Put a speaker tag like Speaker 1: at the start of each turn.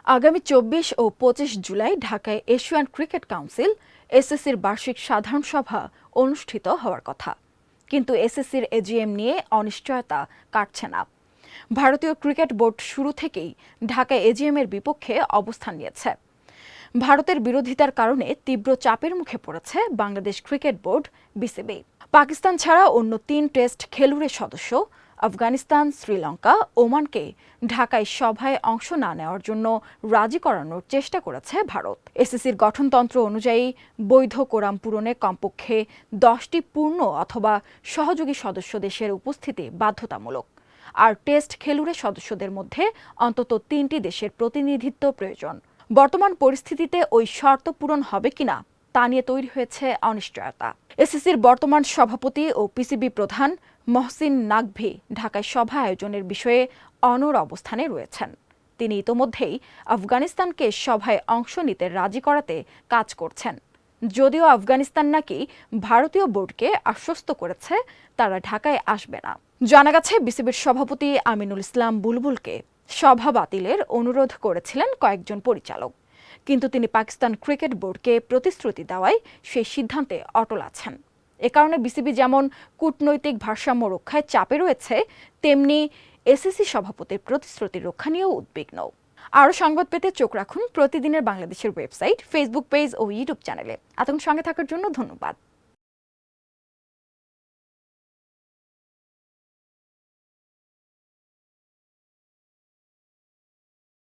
Speaker 1: আগামী ২৪ ও ২৫ জুলাই ঢাকায় Asian cricket council এসএসসির বার্ষিক সাধারণ সভা অনুষ্ঠিত হওয়ার কথা, কিন্তু এসএসসির এজিএম নিয়ে অনিশ্চয়তা কাটছে না। ভারতীয় ক্রিকেট বোর্ড শুরু থেকেই ঢাকায় এজিএমের বিপক্ষে অবস্থান নিয়েছে। ভারতের বিরোধিতার কারণে তীব্র চাপের মুখে পড়েছে Bangladesh cricket board BCB. Pakistan ছাড়া অন্য ৩ টেস্ট খেলুড়ে সদস্য আফগানিস্তান, শ্রীলঙ্কা, ওমানকে ঢাকায় সভায় অংশ না নেওয়ার জন্য রাজি করানোর চেষ্টা করেছে ভারত। এসিসির গঠনতন্ত্র অনুযায়ী বৈধ কোরাম পূরণে কমপক্ষে 10টি পূর্ণ অথবা সহযোগী সদস্য দেশের উপস্থিতি বাধ্যতামূলক, আর টেস্ট খেলুড়ে সদস্যদের মধ্যে অন্তত 3টি দেশের প্রতিনিধিত্ব প্রয়োজন। বর্তমান পরিস্থিতিতে ওই শর্ত পূরণ হবে কিনা তা নিয়ে তৈরি হয়েছে অনিশ্চয়তা। এসিসির বর্তমান সভাপতি ও পিসিবি প্রধান মহসিন নাকভি ঢাকায় সভা আয়োজনের বিষয়ে অনড় অবস্থানে রয়েছেন। তিনি ইতোমধ্যেই আফগানিস্তানকে সভায় অংশ নিতে রাজি করাতে কাজ করছেন, যদিও আফগানিস্তান নাকি ভারতীয় বোর্ডকে আশ্বস্ত করেছে তারা ঢাকায় আসবে না। জানা গেছে বিসিবির সভাপতি আমিনুল ইসলাম বুলবুলকে সভা বাতিলের অনুরোধ করেছিলেন কয়েকজন পরিচালক, কিন্তু তিনি পাকিস্তান ক্রিকেট বোর্ডকে প্রতিশ্রুতি দেওয়ায় সেই সিদ্ধান্তে অটল আছেন। এ কারণে বিসিবি যেমন কূটনৈতিক ভারসাম্য রক্ষায় চাপে রয়েছে, তেমনি এসিসি সভাপতির প্রতিশ্রুতি রক্ষা নিয়েও উদ্বিগ্ন। আরও সংবাদ পেতে চোখ রাখুন প্রতিদিনের বাংলাদেশের ওয়েবসাইট, ফেসবুক পেজ ও ইউটিউব চ্যানেলে। এতক্ষণ সঙ্গে থাকার জন্য ধন্যবাদ।